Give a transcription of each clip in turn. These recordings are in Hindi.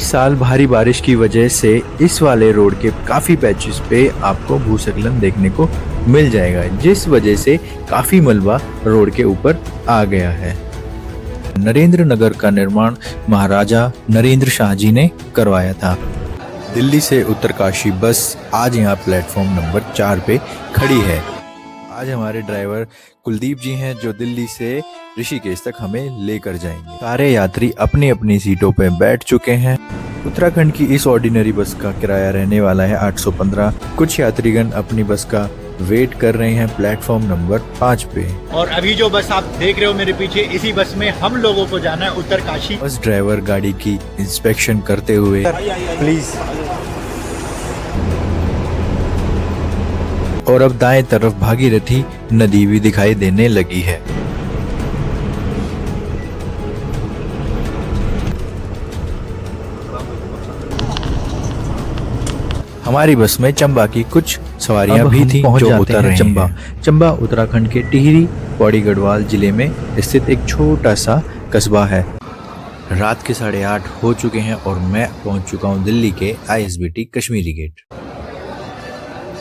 इस साल भारी बारिश की वजह से इस वाले रोड के काफ़ी पैचेस पे आपको भूस्खलन देखने को मिल जाएगा, जिस वजह से काफ़ी मलबा रोड के ऊपर आ गया है। नरेंद्र नगर का निर्माण महाराजा नरेंद्र शाह जी ने करवाया था। दिल्ली से उत्तरकाशी बस आज यहाँ प्लेटफॉर्म नंबर 4 पे खड़ी है। आज हमारे ड्राइवर कुलदीप जी हैं जो दिल्ली से ऋषिकेश तक हमें लेकर जाएंगे। सारे यात्री अपनी अपनी सीटों पर बैठ चुके हैं। उत्तराखंड की इस ऑर्डिनरी बस का किराया रहने वाला है 815। कुछ यात्रीगण अपनी बस का वेट कर रहे हैं प्लेटफॉर्म नंबर 5 पे। और अभी जो बस आप देख रहे हो मेरे पीछे, इसी बस में हम लोगों को जाना है उत्तरकाशी। बस ड्राइवर गाड़ी की इंस्पेक्शन करते हुए प्लीज। और अब दाएं तरफ भागीरथी नदी भी दिखाई देने लगी है। हमारी बस में चंबा की कुछ सवारियां भी थी जो उतर रही हैं। चंबा उत्तराखंड के टिहरी पौड़ी गढ़वाल जिले में स्थित एक छोटा सा कस्बा है। रात के 8:30 हो चुके हैं और मैं पहुंच चुका हूं दिल्ली के ISBT कश्मीरी गेट।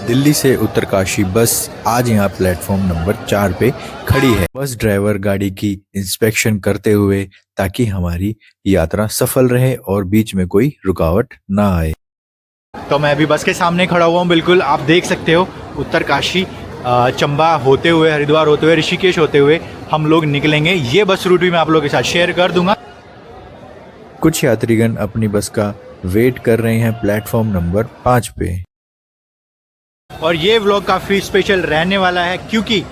दिल्ली से उत्तरकाशी बस आज यहाँ प्लेटफॉर्म नंबर 4 पे खड़ी है। बस ड्राइवर गाड़ी की इंस्पेक्शन करते हुए ताकि हमारी यात्रा सफल रहे और बीच में कोई रुकावट ना आए। तो मैं अभी बस के सामने खड़ा हुआ हूँ। बिल्कुल आप देख सकते हो उत्तरकाशी चंबा होते हुए, हरिद्वार होते हुए, ऋषिकेश होते हुए हम लोग निकलेंगे। ये बस रूट भी मैं आप लोगों के साथ शेयर कर दूंगा। कुछ यात्रीगण अपनी बस का वेट कर रहे हैं प्लेटफॉर्म नंबर 5 पे। और ये व्लॉग काफ़ी स्पेशल रहने वाला है क्योंकि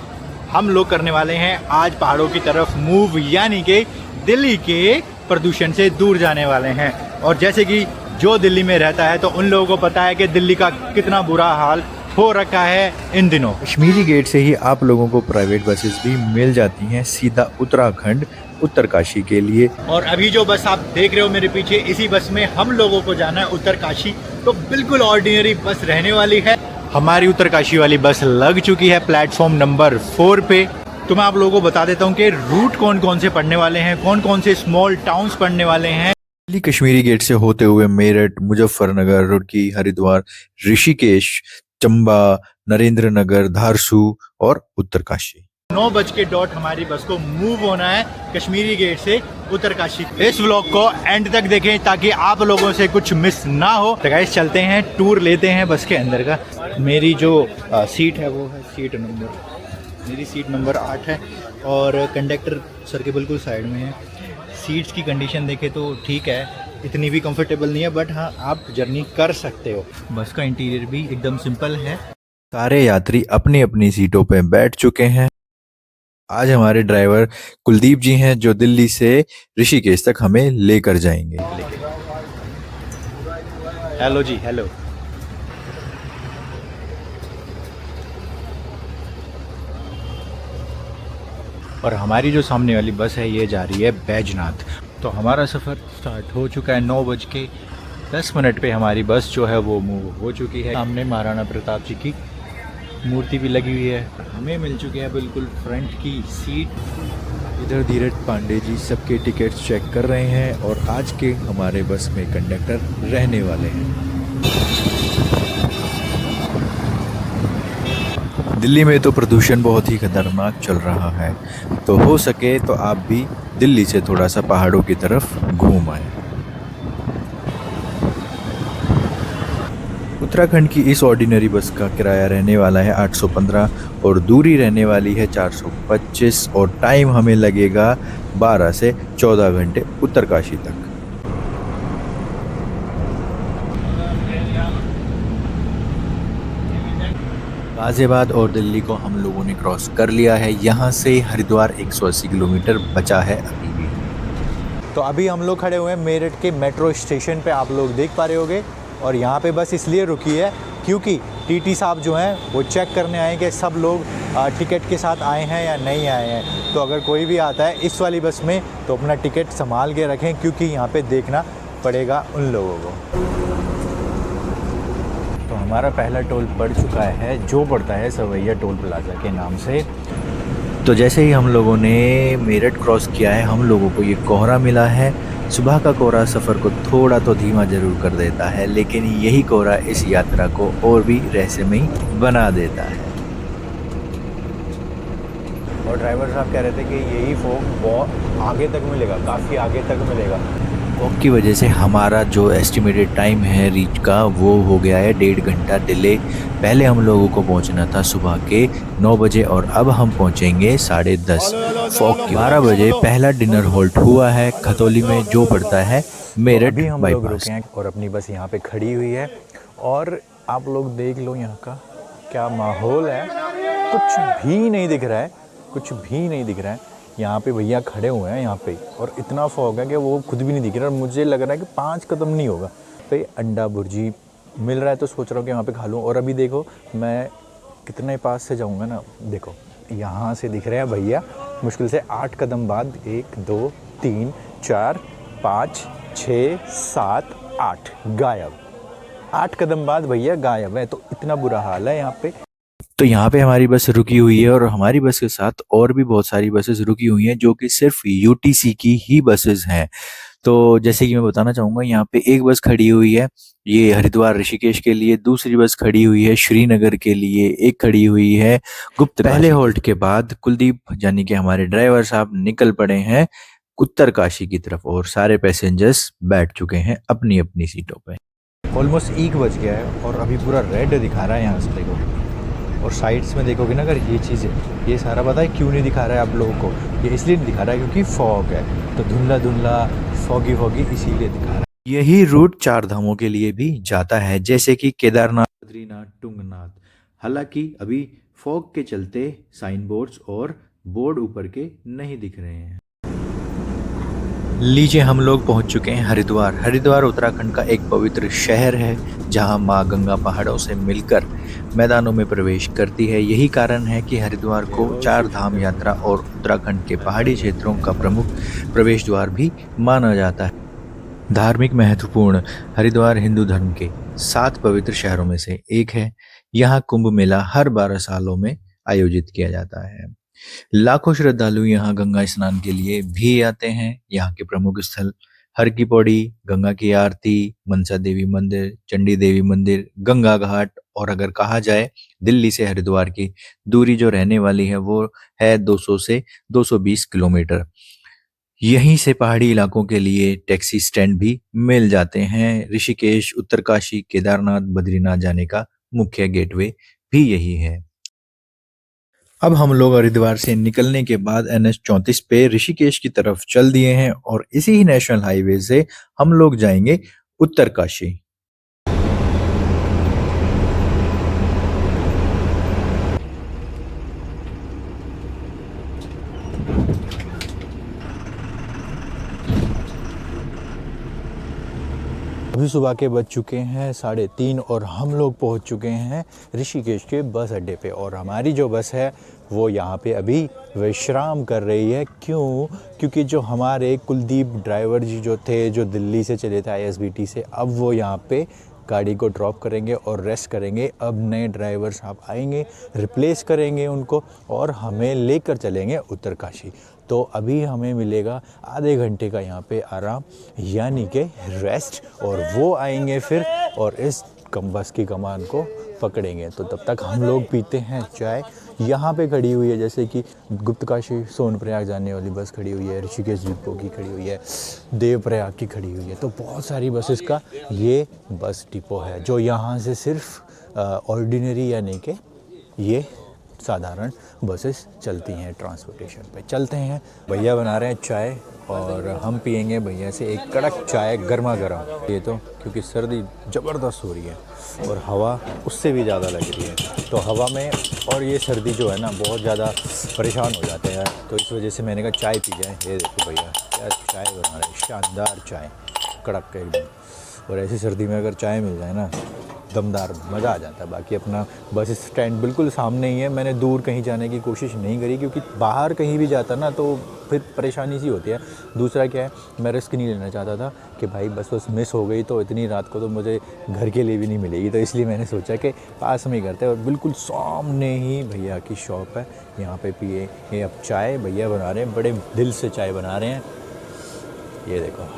हम लोग करने वाले हैं आज पहाड़ों की तरफ मूव, यानी कि दिल्ली के प्रदूषण से दूर जाने वाले हैं। और जैसे कि जो दिल्ली में रहता है तो उन लोगों को पता है कि दिल्ली का कितना बुरा हाल हो रखा है इन दिनों। कश्मीरी गेट से ही आप लोगों को प्राइवेट बसेस भी मिल जाती हैं सीधा उत्तराखंड उत्तरकाशी के लिए। और अभी जो बस आप देख रहे हो मेरे पीछे, इसी बस में हम लोगों को जाना है उत्तरकाशी। तो बिल्कुल ऑर्डिनरी बस रहने वाली है। हमारी उत्तरकाशी वाली बस लग चुकी है प्लेटफॉर्म नंबर 4 पे। तो मैं आप लोगों को बता देता हूँ कि रूट कौन कौन से पड़ने वाले हैं, कौन कौन से स्मॉल टाउन्स पड़ने वाले हैं। दिल्ली कश्मीरी गेट से होते हुए मेरठ, मुजफ्फरनगर, रुड़की, हरिद्वार, ऋषिकेश, चंबा, नरेंद्र नगर, धारसू और उत्तरकाशी। 9:00 हमारी बस को मूव होना है कश्मीरी गेट से उत्तरकाशी। इस व्लॉग को एंड तक देखें ताकि आप लोगों से कुछ मिस ना हो। तो गाइस चलते हैं, टूर लेते हैं बस के अंदर का। मेरी जो सीट है वो है मेरी सीट नंबर 8 है और कंडक्टर सर के बिल्कुल साइड में है। सीट्स की कंडीशन देखें तो ठीक है, इतनी भी कंफर्टेबल नहीं है, बट हाँ आप जर्नी कर सकते हो। बस का इंटीरियर भी एकदम सिंपल है। सारे यात्री अपनी अपनी सीटों पर बैठ चुके हैं। आज हमारे ड्राइवर कुलदीप जी हैं जो दिल्ली से ऋषिकेश तक हमें लेकर जाएंगे। हेलो जी, हेलो। और हमारी जो सामने वाली बस है ये जा रही है बैजनाथ। तो हमारा सफ़र स्टार्ट हो चुका है। 9:10 पे हमारी बस जो है वो मूव हो चुकी है। सामने महाराणा प्रताप जी की मूर्ति भी लगी हुई है। हमें मिल चुकी है बिल्कुल फ्रंट की सीट। इधर धीरज पांडे जी सबके टिकट्स चेक कर रहे हैं और आज के हमारे बस में कंडक्टर रहने वाले हैं। दिल्ली में तो प्रदूषण बहुत ही खतरनाक चल रहा है, तो हो सके तो आप भी दिल्ली से थोड़ा सा पहाड़ों की तरफ घूम आए। उत्तराखंड की इस ऑर्डिनरी बस का किराया रहने वाला है 815 और दूरी रहने वाली है 425 और टाइम हमें लगेगा 12 से 14 घंटे उत्तरकाशी तक। गाजियाबाद और दिल्ली को हम लोगों ने क्रॉस कर लिया है। यहाँ से हरिद्वार 180 किलोमीटर बचा है अभी भी। तो अभी हम लोग खड़े हुए हैं मेरठ के मेट्रो स्टेशन पे, आप लोग देख पा रहे होंगे। और यहाँ पे बस इसलिए रुकी है क्योंकि टीटी साहब जो हैं वो चेक करने आए कि सब लोग टिकट के साथ आए हैं या नहीं आए हैं। तो अगर कोई भी आता है इस वाली बस में तो अपना टिकट संभाल के रखें क्योंकि यहाँ पे देखना पड़ेगा उन लोगों को। तो हमारा पहला टोल पड़ चुका है जो पड़ता है सवैया टोल प्लाजा के नाम से। तो जैसे ही हम लोगों ने मेरठ क्रॉस किया है हम लोगों को ये कोहरा मिला है सुबह का कोहरा सफ़र को थोड़ा तो धीमा जरूर कर देता है, लेकिन यही कोहरा इस यात्रा को और भी रहस्यमयी बना देता है। और ड्राइवर साहब कह रहे थे कि यही फॉग बहुत आगे तक मिलेगा, काफ़ी आगे तक मिलेगा। फॉग की वजह से हमारा जो एस्टिमेटेड टाइम है रीच का वो हो गया है 1.5 घंटा डिले। पहले हम लोगों को पहुंचना था सुबह के 9 बजे और अब हम पहुंचेंगे 10:30। फॉग की 12 बजे पहला डिनर होल्ट हुआ है खतौली में, जो पड़ता है मेरठ अभी हम लोग बाईपास। रुके हैं और अपनी बस यहाँ पे खड़ी हुई है और आप लोग देख लो यहाँ का क्या माहौल है। कुछ भी नहीं दिख रहा है, कुछ भी नहीं दिख रहा है। यहाँ पे भैया खड़े हुए हैं यहाँ पे और इतना फॉग है कि वो खुद भी नहीं दिख रहा। और मुझे लग रहा है कि 5 कदम नहीं होगा। तो अंडा भुर्जी मिल रहा है तो सोच रहा हूँ कि यहाँ पे खा लूँ। और अभी देखो मैं कितने पास से जाऊँगा ना, देखो यहाँ से दिख रहे हैं भैया मुश्किल से 8 कदम बाद 1 2 3 4 5 6 7 8 गायब। 8 कदम बाद भैया गायब है। तो इतना बुरा हाल है यहाँ पे। तो यहाँ पे हमारी बस रुकी हुई है और हमारी बस के साथ और भी बहुत सारी बसेस रुकी हुई हैं जो कि सिर्फ यूटीसी की ही बसेस हैं। तो जैसे कि मैं बताना चाहूँगा, यहाँ पे एक बस खड़ी हुई है ये हरिद्वार ऋषिकेश के लिए, दूसरी बस खड़ी हुई है श्रीनगर के लिए, एक खड़ी हुई है गुप्त। पहले होल्ट के बाद कुलदीप यानी कि हमारे ड्राइवर साहब निकल पड़े हैं उत्तरकाशी की तरफ और सारे पैसेंजर्स बैठ चुके हैं अपनी अपनी सीटों पे। ऑलमोस्ट 1 बज गया है और अभी पूरा रेड दिखा रहा है यहाँ से देखो। और साइड्स में देखोगे ना अगर ये चीज़ है, ये सारा पता है क्यों नहीं दिखा रहा है आप लोगों को? ये इसलिए नहीं दिखा रहा है क्योंकि फॉग है, तो धुंधला धुंधला फॉगी फॉगी इसीलिए दिखा रहा है। यही रूट 4 धामों के लिए भी जाता है, जैसे कि केदारनाथ, बद्रीनाथ, तुंगनाथ। हालांकि अभी फॉग के चलते साइन बोर्ड्स और बोर्ड ऊपर के नहीं दिख रहे हैं। लीजिए हम लोग पहुंच चुके हैं हरिद्वार। हरिद्वार उत्तराखंड का एक पवित्र शहर है जहां मां गंगा पहाड़ों से मिलकर मैदानों में प्रवेश करती है। यही कारण है कि हरिद्वार को 4 धाम यात्रा और उत्तराखंड के पहाड़ी क्षेत्रों का प्रमुख प्रवेश द्वार भी माना जाता है। धार्मिक महत्वपूर्ण हरिद्वार हिंदू धर्म के 7 पवित्र शहरों में से एक है। यहाँ कुंभ मेला हर 12 सालों में आयोजित किया जाता है। लाखों श्रद्धालु यहाँ गंगा स्नान के लिए भी आते हैं। यहाँ के प्रमुख स्थल हर की पौड़ी, गंगा की आरती, मनसा देवी मंदिर, चंडी देवी मंदिर, गंगा घाट। और अगर कहा जाए दिल्ली से हरिद्वार की दूरी जो रहने वाली है वो है 200 से 220 किलोमीटर। यहीं से पहाड़ी इलाकों के लिए टैक्सी स्टैंड भी मिल जाते हैं। ऋषिकेश, उत्तरकाशी, केदारनाथ, बद्रीनाथ जाने का मुख्य गेटवे भी यही है। अब हम लोग हरिद्वार से निकलने के बाद NH 34 पे ऋषिकेश की तरफ चल दिए हैं और इसी ही नेशनल हाईवे से हम लोग जाएंगे उत्तरकाशी। अभी सुबह के बज चुके हैं 3:30 और हम लोग पहुंच चुके हैं ऋषिकेश के बस अड्डे पे। और हमारी जो बस है वो यहाँ पे अभी विश्राम कर रही है। क्यों? क्योंकि जो हमारे कुलदीप ड्राइवर जी जो थे, जो दिल्ली से चले थे ISBT से, अब वो यहाँ पे गाड़ी को ड्रॉप करेंगे और रेस्ट करेंगे। अब नए ड्राइवर साहब आएंगे, रिप्लेस करेंगे उनको और हमें लेकर चलेंगे उत्तरकाशी। तो अभी हमें मिलेगा आधे घंटे का यहाँ पे आराम यानी कि रेस्ट, और वो आएंगे फिर और इस बस की कमान को पकड़ेंगे। तो तब तक हम लोग पीते हैं चाय। यहाँ पे खड़ी हुई है जैसे कि गुप्तकाशी सोनप्रयाग जाने वाली बस खड़ी हुई है, ऋषिकेश डिपो की खड़ी हुई है, देवप्रयाग की खड़ी हुई है। तो बहुत सारी बसेस का ये बस डिपो है जो यहाँ से सिर्फ ऑर्डिनरी यानी कि ये साधारण बसेस चलती हैं ट्रांसपोर्टेशन पे। चलते हैं, भैया बना रहे हैं चाय और हम पियेंगे भैया से एक कड़क चाय गर्मा गर्म। ये तो क्योंकि सर्दी ज़बरदस्त हो रही है और हवा उससे भी ज़्यादा लग रही है, तो हवा में और ये सर्दी जो है ना बहुत ज़्यादा परेशान हो जाते हैं। तो इस वजह से मैंने कहा चाय पी जाए। ये देखो भैया क्या चाय बना रहे हैं, शानदार चाय कड़क एकदम। और ऐसी सर्दी में अगर चाय मिल जाए ना दमदार, मज़ा आ जाता है। बाकी अपना बस स्टैंड बिल्कुल सामने ही है। मैंने दूर कहीं जाने की कोशिश नहीं करी क्योंकि बाहर कहीं भी जाता ना तो फिर परेशानी सी होती है। दूसरा क्या है, मैं रिस्क नहीं लेना चाहता था कि भाई बस मिस हो गई तो इतनी रात को तो मुझे घर के लिए भी नहीं मिलेगी। तो इसलिए मैंने सोचा कि पास में ही करते हैं। और बिल्कुल सामने ही भैया की शॉप है, यहाँ पे पिए ये अब चाय भैया बना रहे हैं, बड़े दिल से चाय बना रहे हैं। ये देखो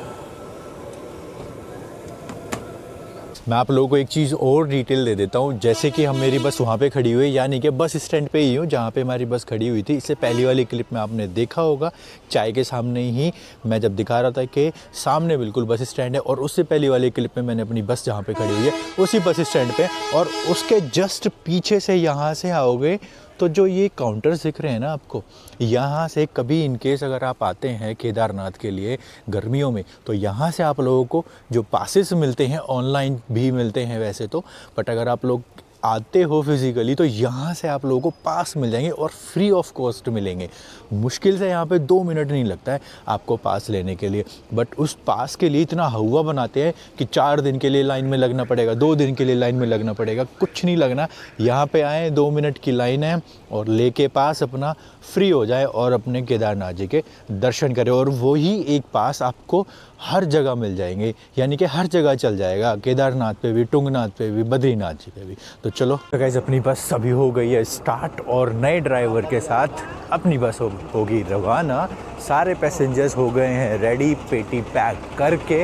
मैं आप लोगों को एक चीज़ और डिटेल दे देता हूँ। जैसे कि हम मेरी बस वहाँ पे खड़ी हुई है, यानी कि बस स्टैंड पे ही हूँ जहाँ पे हमारी बस खड़ी हुई थी। इससे पहली वाली क्लिप में आपने देखा होगा, चाय के सामने ही मैं जब दिखा रहा था कि सामने बिल्कुल बस स्टैंड है, और उससे पहली वाली क्लिप में मैंने अपनी बस जहाँ पे खड़ी हुई है उसी बस स्टैंड पे, और उसके जस्ट पीछे से यहाँ से आओगे तो जो ये काउंटर्स दिख रहे हैं ना आपको, यहाँ से कभी इन केस अगर आप आते हैं केदारनाथ के लिए गर्मियों में, तो यहाँ से आप लोगों को जो पासेस मिलते हैं, ऑनलाइन भी मिलते हैं वैसे तो, बट अगर आप लोग आते हो फिज़िकली तो यहाँ से आप लोगों को पास मिल जाएंगे और फ्री ऑफ कॉस्ट मिलेंगे। मुश्किल से यहाँ पे 2 मिनट नहीं लगता है आपको पास लेने के लिए, बट उस पास के लिए इतना हवा बनाते हैं कि 4 दिन के लिए लाइन में लगना पड़ेगा, 2 दिन के लिए लाइन में लगना पड़ेगा। कुछ नहीं लगना, यहाँ पे आए, 2 मिनट की लाइन है और लेके पास अपना फ्री हो जाए और अपने केदारनाथ जी के दर्शन करें। और वही एक पास आपको हर जगह मिल जाएंगे, यानी कि हर जगह चल जाएगा, केदारनाथ पे भी, तुंगनाथ पे भी, बद्रीनाथ जी पे भी। तो चलो गाइस, अपनी बस अभी हो गई है स्टार्ट और नए ड्राइवर के साथ अपनी बस होगी रवाना। सारे पैसेंजर्स हो गए हैं रेडी, पेटी पैक करके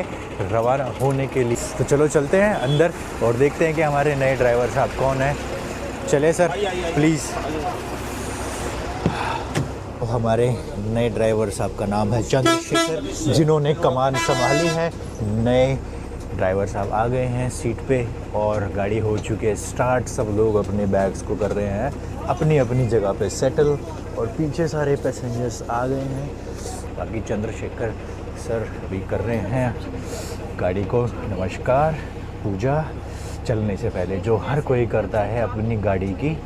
रवाना होने के लिए। तो चलो चलते हैं अंदर और देखते हैं कि हमारे नए ड्राइवर साहब कौन है। चले सर प्लीज़। हमारे नए ड्राइवर साहब का नाम है चंद्रशेखर, जिन्होंने कमान संभाली है। नए ड्राइवर साहब आ गए हैं सीट पे और गाड़ी हो चुकी है स्टार्ट। सब लोग अपने बैग्स को कर रहे हैं अपनी अपनी जगह पे सेटल, और पीछे सारे पैसेंजर्स आ गए हैं। बाकी चंद्रशेखर सर अभी कर रहे हैं गाड़ी को नमस्कार, पूजा चलने से पहले, जो हर कोई करता है अपनी गाड़ी की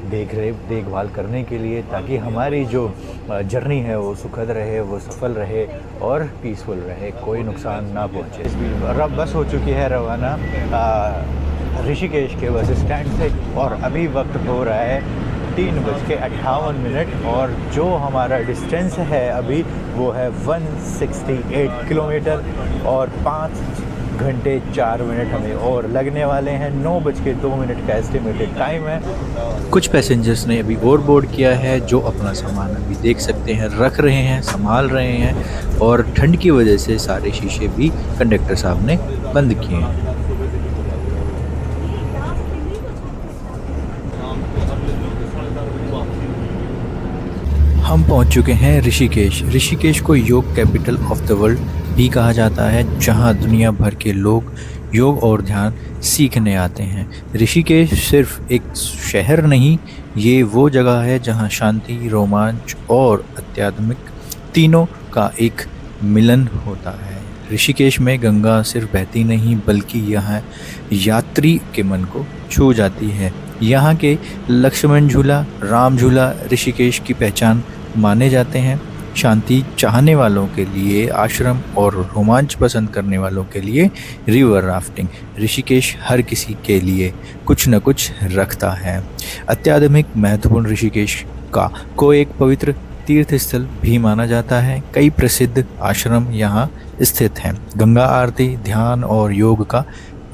देखभाल करने के लिए, ताकि हमारी जो जर्नी है वो सुखद रहे, वो सफल रहे और पीसफुल रहे, कोई नुकसान ना पहुंचे। अब बस हो चुकी है रवाना ऋषिकेश के बस स्टैंड से, और अभी वक्त हो रहा है 3:58 और जो हमारा डिस्टेंस है अभी वो है 168 किलोमीटर, और 5 घंटे 4 मिनट हमें और लगने वाले हैं। 9:02 का एस्टिमेटेड टाइम है। कुछ पैसेंजर्स ने अभी और बोर्ड किया है, जो अपना सामान अभी देख सकते हैं रख रहे हैं, संभाल रहे हैं, और ठंड की वजह से सारे शीशे भी कंडक्टर साहब ने बंद किए हैं। हम पहुंच चुके हैं ऋषिकेश। ऋषिकेश को योग कैपिटल ऑफ द वर्ल्ड भी कहा जाता है, जहां दुनिया भर के लोग योग और ध्यान सीखने आते हैं। ऋषिकेश सिर्फ एक शहर नहीं, ये वो जगह है जहां शांति, रोमांच और आध्यात्मिक तीनों का एक मिलन होता है। ऋषिकेश में गंगा सिर्फ बहती नहीं, बल्कि यहाँ यात्री के मन को छू जाती है। यहाँ के लक्ष्मण झूला, राम झूला ऋषिकेश की पहचान माने जाते हैं। शांति चाहने वालों के लिए आश्रम और रोमांच पसंद करने वालों के लिए रिवर राफ्टिंग। ऋषिकेश हर किसी के लिए कुछ न कुछ रखता है। अत्याधुनिक महत्वपूर्ण ऋषिकेश को एक पवित्र तीर्थ स्थल भी माना जाता है। कई प्रसिद्ध आश्रम यहाँ स्थित हैं। गंगा आरती, ध्यान और योग का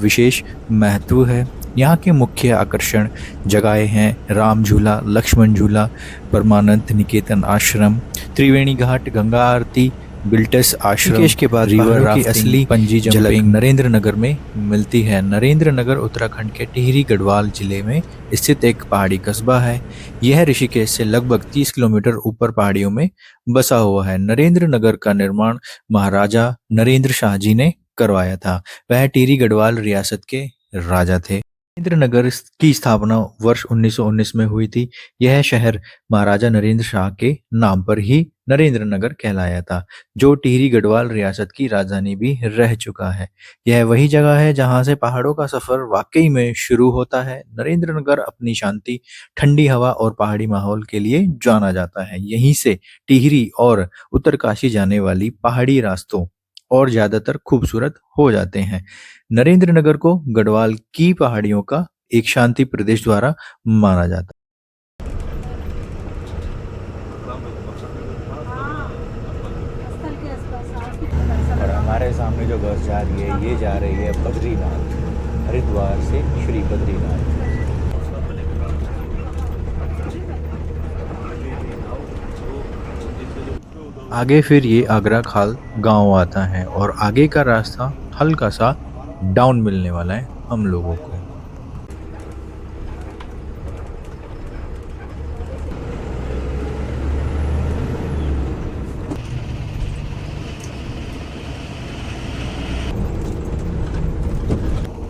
विशेष महत्व है। यहाँ के मुख्य आकर्षण जगहें हैं राम झूला, लक्ष्मण झूला, परमानंद निकेतन आश्रम, त्रिवेणी घाट, गंगा आरती, बिल्टस आश्रम के बाद रिवर की असली पंजी जंपिंग नरेंद्र नगर में मिलती है। नरेंद्र नगर उत्तराखंड के टिहरी गढ़वाल जिले में स्थित एक पहाड़ी कस्बा है। यह ऋषिकेश से लगभग 30 किलोमीटर ऊपर पहाड़ियों में बसा हुआ है। नरेंद्र नगर का निर्माण महाराजा नरेंद्र शाह जी ने करवाया था। वह टिहरी गढ़वाल रियासत के राजा थे। नरेंद्र नगर की स्थापना वर्ष 1919 में हुई थी। यह शहर महाराजा नरेंद्र शाह के नाम पर ही नरेंद्र नगर कहलाया था, जो टिहरी गढ़वाल रियासत की राजधानी भी रह चुका है। यह वही जगह है जहां से पहाड़ों का सफर वाकई में शुरू होता है। नरेंद्र नगर अपनी शांति, ठंडी हवा और पहाड़ी माहौल के लिए जाना जाता है। यहीं से टिहरी और उत्तरकाशी जाने वाली पहाड़ी रास्तों और ज्यादातर खूबसूरत हो जाते हैं। नरेंद्र नगर को गढ़वाल की पहाड़ियों का एक शांति प्रदेश द्वारा माना जाता है। और हमारे सामने जो बस जा रही है, ये जा रही है बद्रीनाथ, हरिद्वार से श्री बद्रीनाथ। आगे फिर ये आगरा खाल गांव आता है और आगे का रास्ता हल्का सा डाउन मिलने वाला है हम लोगों को।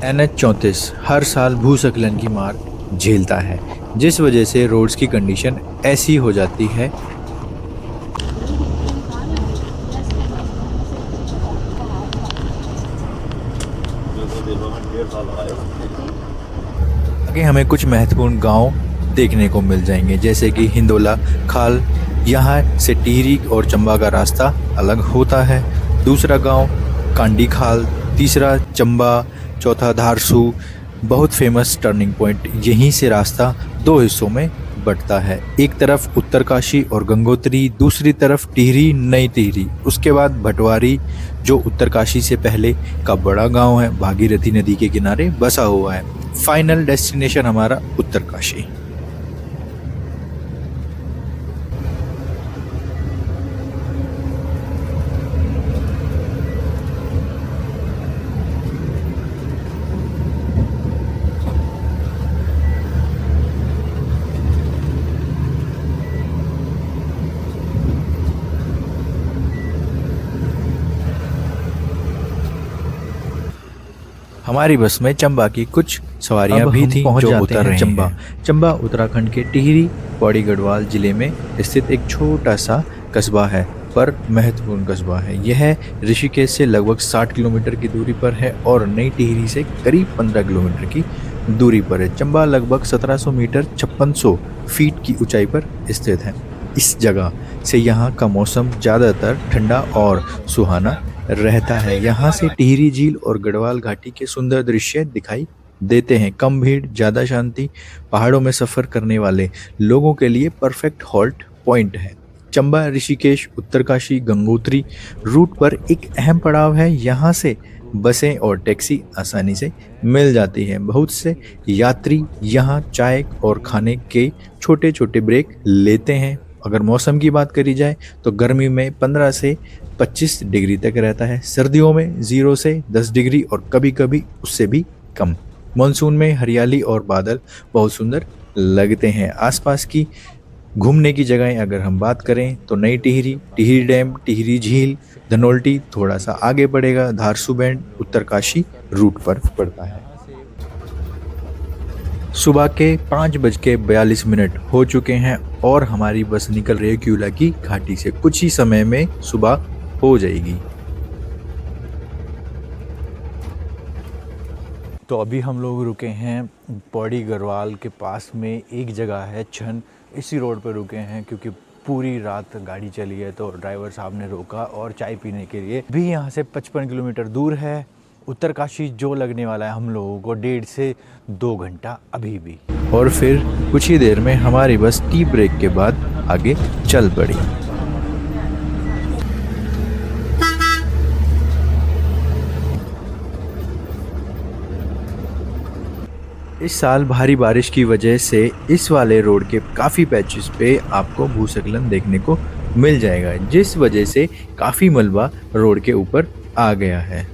NH-34 हर साल भूस्खलन की मार झेलता है, जिस वजह से रोड्स की कंडीशन ऐसी हो जाती है आगे हमें कुछ महत्वपूर्ण गांव देखने को मिल जाएंगे, जैसे कि हिंदोला खाल। यहाँ से टिहरी और चंबा का रास्ता अलग होता है। दूसरा गांव कांडी खाल, तीसरा चंबा, चौथा धारसू। बहुत फेमस टर्निंग पॉइंट, यहीं से रास्ता दो हिस्सों में बंटता है। एक तरफ उत्तरकाशी और गंगोत्री, दूसरी तरफ टिहरी नई टिहरी। उसके बाद भटवारी, जो उत्तरकाशी से पहले का बड़ा गांव है, भागीरथी नदी के किनारे बसा हुआ है। फाइनल डेस्टिनेशन हमारा उत्तरकाशी। हमारी बस में चंबा की कुछ सवारियां भी थी जो उतर रही हैं। चंबा उत्तराखंड के टिहरी पौड़ी गढ़वाल जिले में स्थित एक छोटा सा कस्बा है, पर महत्वपूर्ण कस्बा है। यह ऋषिकेश से लगभग 60 किलोमीटर की दूरी पर है और नई टिहरी से करीब 15 किलोमीटर की दूरी पर है। चंबा लगभग 1700 मीटर 5600 फीट की ऊंचाई पर स्थित है। इस जगह से यहाँ का मौसम ज़्यादातर ठंडा और सुहाना रहता है। यहाँ से टिहरी झील और गढ़वाल घाटी के सुंदर दृश्य दिखाई देते हैं। कम भीड़, ज़्यादा शांति, पहाड़ों में सफ़र करने वाले लोगों के लिए परफेक्ट हॉल्ट पॉइंट है। चंबा ऋषिकेश उत्तरकाशी गंगोत्री रूट पर एक अहम पड़ाव है। यहाँ से बसें और टैक्सी आसानी से मिल जाती हैं। बहुत से यात्री यहाँ चाय और खाने के छोटे छोटे ब्रेक लेते हैं। अगर मौसम की बात करी जाए तो गर्मी में 15 से 25 डिग्री तक रहता है, सर्दियों में 0 से 10 डिग्री और कभी कभी उससे भी कम। मानसून में हरियाली और बादल बहुत सुंदर लगते हैं। आसपास की घूमने की जगहें अगर हम बात करें तो नई टिहरी, टिहरी डैम, टिहरी झील, धनोल्टी थोड़ा सा आगे पड़ेगा, धारसू बैंड उत्तरकाशी रूट पर पड़ता है। सुबह के 5:42 हो चुके हैं और हमारी बस निकल रही है क्यूला की घाटी से। कुछ ही समय में सुबह हो जाएगी। तो अभी हम लोग रुके हैं पौड़ी गढ़वाल के पास में एक जगह है छन, इसी रोड पर रुके हैं क्योंकि पूरी रात गाड़ी चली है तो ड्राइवर साहब ने रोका और चाय पीने के लिए। भी यहाँ से 55 किलोमीटर दूर है उत्तरकाशी, जो लगने वाला है हम लोगों को 1.5 से 2 घंटा अभी भी। और फिर कुछ ही देर में हमारी बस टी ब्रेक के बाद आगे चल पड़ी। इस साल भारी बारिश की वजह से इस वाले रोड के काफ़ी पैचेस पे आपको भूस्खलन देखने को मिल जाएगा, जिस वजह से काफ़ी मलबा रोड के ऊपर आ गया है।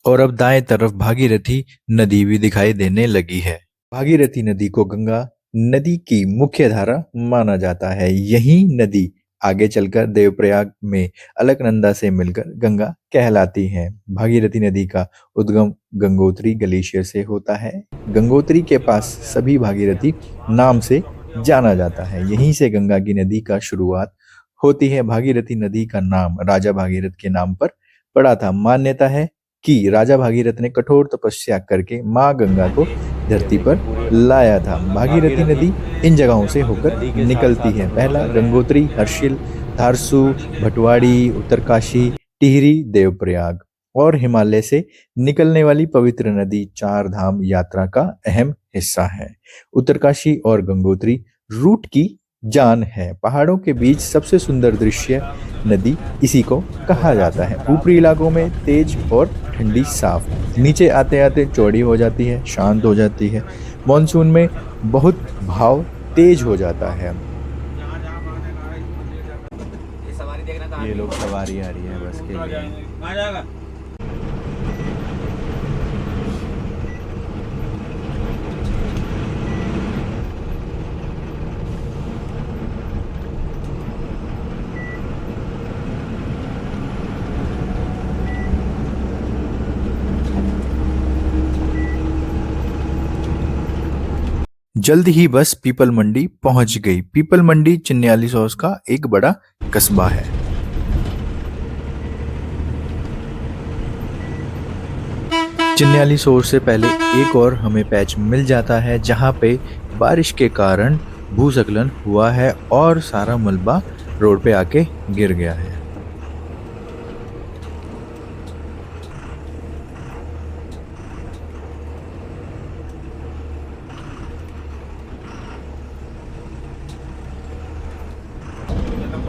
और अब दाएं तरफ भागीरथी नदी भी दिखाई देने लगी है। भागीरथी नदी को गंगा नदी की मुख्य धारा माना जाता है। यही नदी आगे चलकर देवप्रयाग में अलकनंदा से मिलकर गंगा कहलाती है। भागीरथी नदी का उद्गम गंगोत्री ग्लेशियर से होता है। गंगोत्री के पास सभी भागीरथी नाम से जाना जाता है। यहीं से गंगा की नदी का शुरुआत होती है। भागीरथी नदी का नाम राजा भागीरथ के नाम पर पड़ा था। मान्यता है कि राजा भागीरथ ने कठोर तपस्या करके माँ गंगा को धरती पर लाया था। भागीरथी नदी इन जगहों से होकर निकलती है। पहला गंगोत्री, हर्षिल, धारसू, भटवाड़ी, उत्तरकाशी, टिहरी, देवप्रयाग और हिमालय से निकलने वाली पवित्र नदी चार धाम यात्रा का अहम हिस्सा है। उत्तरकाशी और गंगोत्री रूट की जान है। पहाड़ों के बीच सबसे सुंदर दृश्य नदी इसी को कहा जाता है। ऊपरी इलाकों में तेज और ठंडी साफ, नीचे आते आते चौड़ी हो जाती है, शांत हो जाती है। मॉनसून में बहुत भाव तेज हो जाता है। ये लोग सवारी आ रही है बस के लिए। जल्द ही बस पीपल मंडी पहुंच गई। पीपल मंडी चिन्याली सॉस का एक बड़ा कस्बा है। चिन्याली सोर से पहले एक और हमें पैच मिल जाता है जहां पे बारिश के कारण भूस्खलन हुआ है और सारा मलबा रोड पे आके गिर गया है।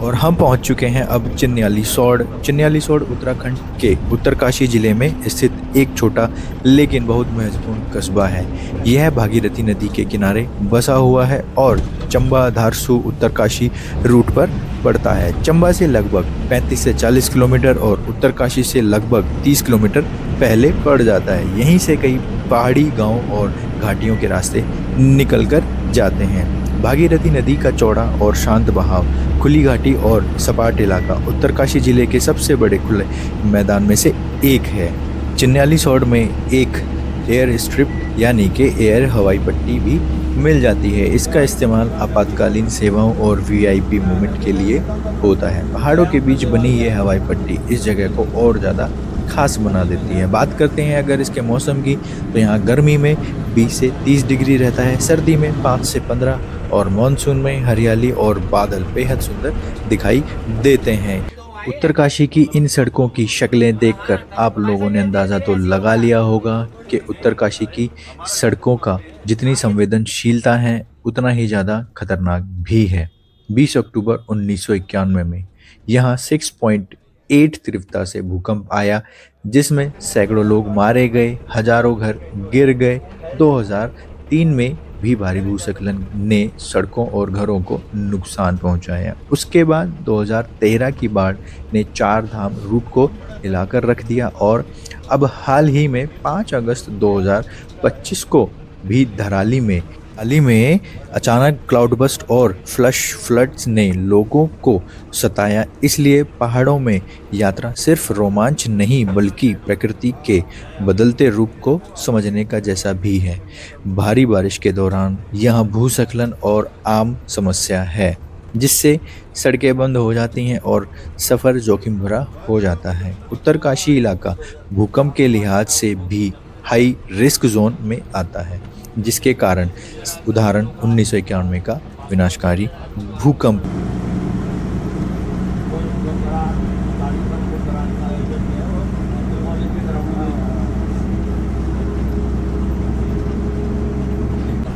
और हम पहुंच चुके हैं अब चिन्याली सौड़। चिन्याली सौड़ उत्तराखंड के उत्तरकाशी जिले में स्थित एक छोटा लेकिन बहुत महत्वपूर्ण कस्बा है। यह भागीरथी नदी के किनारे बसा हुआ है और चंबा धारसू उत्तरकाशी रूट पर पड़ता है। चंबा से लगभग 35 से 40 किलोमीटर और उत्तरकाशी से लगभग 30 किलोमीटर पहले पड़ जाता है। यहीं से कई पहाड़ी गांव और घाटियों के रास्ते निकलकर जाते हैं। भागीरथी नदी का चौड़ा और शांत बहाव, खुली घाटी और सपाट इलाका उत्तरकाशी जिले के सबसे बड़े खुले मैदान में से एक है। चिन्याली सौड़ में एक एयर स्ट्रिप यानी कि एयर हवाई पट्टी भी मिल जाती है। इसका इस्तेमाल आपातकालीन सेवाओं और वीआईपी मूवमेंट के लिए होता है। पहाड़ों के बीच बनी ये हवाई पट्टी इस जगह को और ज़्यादा खास बना देती है। बात करते हैं अगर इसके मौसम की, तो यहाँ गर्मी में 20 से 30 डिग्री रहता है, सर्दी में 5 से 15 और मानसून में हरियाली और बादल बेहद सुंदर दिखाई देते हैं। उत्तरकाशी की इन सड़कों की शक्लें देखकर आप लोगों ने अंदाज़ा तो लगा लिया होगा कि उत्तरकाशी की सड़कों का जितनी संवेदनशीलता है उतना ही ज़्यादा खतरनाक भी है। 20 अक्टूबर 1991 में यहाँ 6.8 तीव्रता से भूकंप आया जिसमें सैकड़ों लोग मारे गए, हजारों घर गिर गए। 2003 में भी भारी भूस्खलन ने सड़कों और घरों को नुकसान पहुंचाया। उसके बाद 2013 की बाढ़ ने चार धाम रूट को हिलाकर रख दिया और अब हाल ही में 5 अगस्त 2025 को भी धराली में अचानक क्लाउड बस्ट और फ्लैश फ्लड्स ने लोगों को सताया। इसलिए पहाड़ों में यात्रा सिर्फ रोमांच नहीं बल्कि प्रकृति के बदलते रूप को समझने का जैसा भी है। भारी बारिश के दौरान यहाँ भूस्खलन और आम समस्या है जिससे सड़कें बंद हो जाती हैं और सफ़र जोखिम भरा हो जाता है। उत्तरकाशी इलाका भूकंप के लिहाज से भी हाई रिस्क जोन में आता है जिसके कारण उदाहरण 1991 का विनाशकारी भूकंप।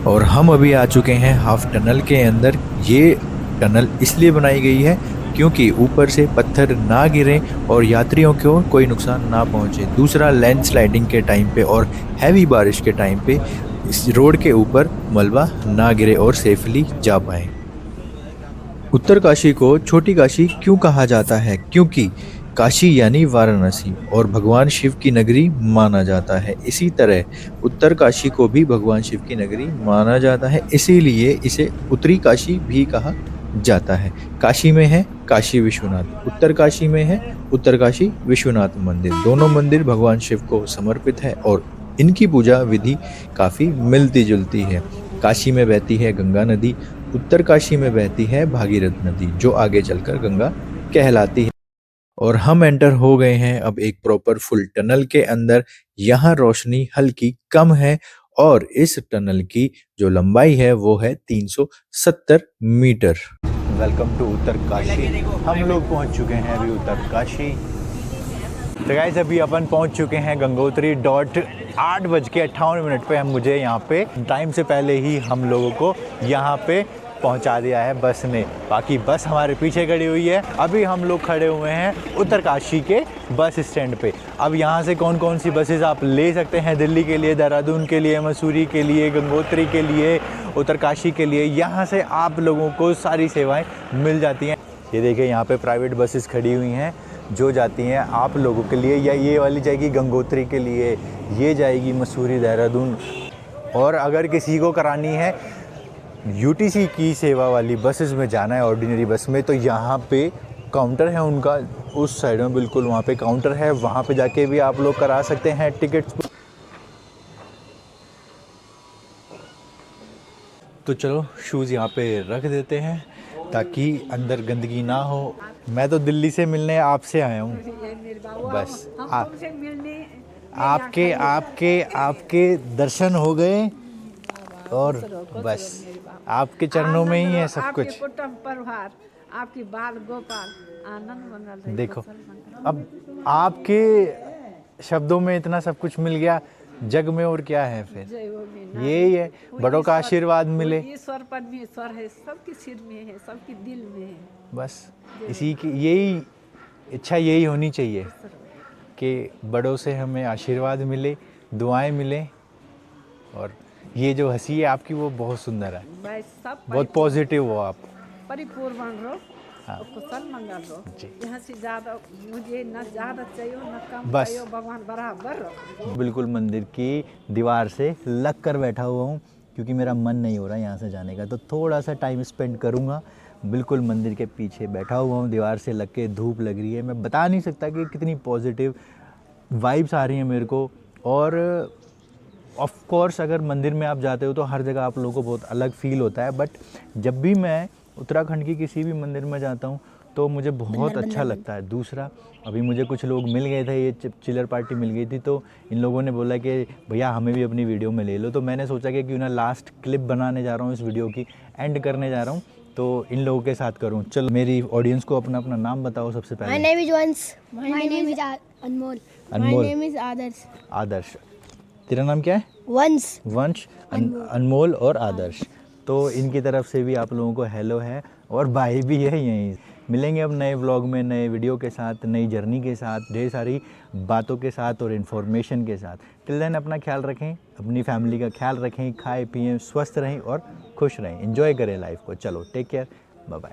और हम अभी आ चुके हैं हाफ टनल के अंदर। ये टनल इसलिए बनाई गई है क्योंकि ऊपर से पत्थर ना गिरें और यात्रियों को कोई नुकसान ना पहुंचे। दूसरा, लैंडस्लाइडिंग के टाइम पे और हैवी बारिश के टाइम पे इस रोड के ऊपर मलबा ना गिरे और सेफली जा पाए। उत्तरकाशी को छोटी काशी क्यों कहा जाता है? क्योंकि काशी यानी वाराणसी और भगवान शिव की नगरी माना जाता है। इसी तरह उत्तरकाशी को भी भगवान शिव की नगरी माना जाता है, इसीलिए इसे उत्तरी काशी भी कहा जाता है। काशी में है काशी विश्वनाथ, उत्तरकाशी में है उत्तरकाशी विश्वनाथ मंदिर। दोनों मंदिर भगवान शिव को समर्पित है और इनकी पूजा विधि काफ़ी मिलती जुलती है। काशी में बहती है गंगा नदी, उत्तरकाशी में बहती है भागीरथ नदी जो आगे चलकर गंगा कहलाती है। और हम एंटर हो गए हैं अब एक प्रॉपर फुल टनल के अंदर। यहाँ रोशनी हल्की कम है और इस टनल की जो लंबाई है वो है 370 मीटर। Welcome to Uttarkashi. हम लोग पहुँच चुके हैं अभी उत्तरकाशी। तो गाइस अभी अपन पहुंच चुके हैं गंगोत्री। 8:58 पे हम मुझे यहाँ पे टाइम से पहले ही हम लोगों को यहाँ पे पहुँचा दिया है बस ने। बाकी बस हमारे पीछे खड़ी हुई है। अभी हम लोग खड़े हुए हैं उत्तरकाशी के बस स्टैंड पे। अब यहाँ से कौन कौन सी बसेस आप ले सकते हैं दिल्ली के लिए, देहरादून के लिए, मसूरी के लिए, गंगोत्री के लिए, उत्तरकाशी के लिए, यहाँ से आप लोगों को सारी सेवाएँ मिल जाती हैं। ये देखिए यहाँ पे प्राइवेट बसेस खड़ी हुई हैं जो जाती हैं आप लोगों के लिए, या ये वाली जाएगी गंगोत्री के लिए, ये जाएगी मसूरी देहरादून। और अगर किसी को करानी है यूटीसी की सेवा वाली बसेस में जाना है ऑर्डिनरी बस में, तो यहाँ पे काउंटर है उनका, उस साइड में बिल्कुल वहाँ पे काउंटर है, वहाँ पे जाके भी आप लोग करा सकते हैं टिकट्स। तो चलो शूज़ यहाँ पे रख देते हैं ताकि अंदर गंदगी ना हो। मैं तो दिल्ली से मिलने आपसे आया हूँ, बस आपके आपके आपके दर्शन हो गए और बस आपके चरणों में ही है सब कुछ। कुटुंब परिवार आपकी बाल गोपाल आनंद मंगल रहे। देखो अब आपके शब्दों में इतना सब कुछ मिल गया, जग में और क्या है फिर, यही है बड़ों का आशीर्वाद मिले। ईश्वर परमेश्वर है, सबके सिर में है, सबके दिल में है। बस इसी की यही इच्छा यही होनी चाहिए कि बड़ों से हमें आशीर्वाद मिले, दुआएं मिले। और ये जो हंसी है आपकी वो बहुत सुंदर है, बस सब बहुत पॉजिटिव हो आप। परिपूर्ण बन रहो, हाँ। कुशल मंगल रहो। जी। यहाँ से ज़्यादा मुझे न ज़्यादा चाहिए न कम बस। चाहिए, भगवान बराबर रहो। बिल्कुल मंदिर की दीवार से लग कर बैठा हुआ हूँ क्योंकि मेरा मन नहीं हो रहा यहाँ से जाने का, तो थोड़ा सा टाइम स्पेंड करूँगा। बिल्कुल मंदिर के पीछे बैठा हुआ हूँ, दीवार से लग के धूप लग रही है। मैं बता नहीं सकता कि कितनी पॉजिटिव वाइब्स आ रही हैं मेरे को। और ऑफ कोर्स अगर मंदिर में आप जाते हो तो हर जगह आप लोगों को बहुत अलग फील होता है, बट जब भी मैं उत्तराखंड की किसी भी मंदिर में जाता हूँ तो मुझे बहुत अच्छा लगता है। दूसरा, अभी मुझे कुछ लोग मिल गए थे, ये चिलर पार्टी मिल गई थी, तो इन लोगों ने बोला कि भैया हमें भी अपनी वीडियो में ले लो। तो मैंने सोचा कि क्यों ना लास्ट क्लिप बनाने जा रहा हूँ, इस वीडियो की एंड करने जा रहा हूँ, तो इन लोगों के साथ करूँ। चलो मेरी ऑडियंस को अपना अपना नाम बताओ सबसे पहले। My name is Vans. My name is Anmol. Anmol. My name is Adarsh. आदर्श। तेरा नाम क्या है? Vans. वंश, अनमोल और आदर्श। तो इनकी तरफ से भी आप लोगों को हेलो है, और भाई भी है यहीं। मिलेंगे अब नए व्लॉग में, नए वीडियो के साथ, नई जर्नी के साथ, ढेर सारी बातों के साथ और इन्फॉर्मेशन के साथ। टिल देन अपना ख्याल रखें, अपनी फैमिली का ख्याल रखें, खाएं पिएं, स्वस्थ रहें और खुश रहें, एंजॉय करें लाइफ को। चलो टेक केयर, बाय बाय।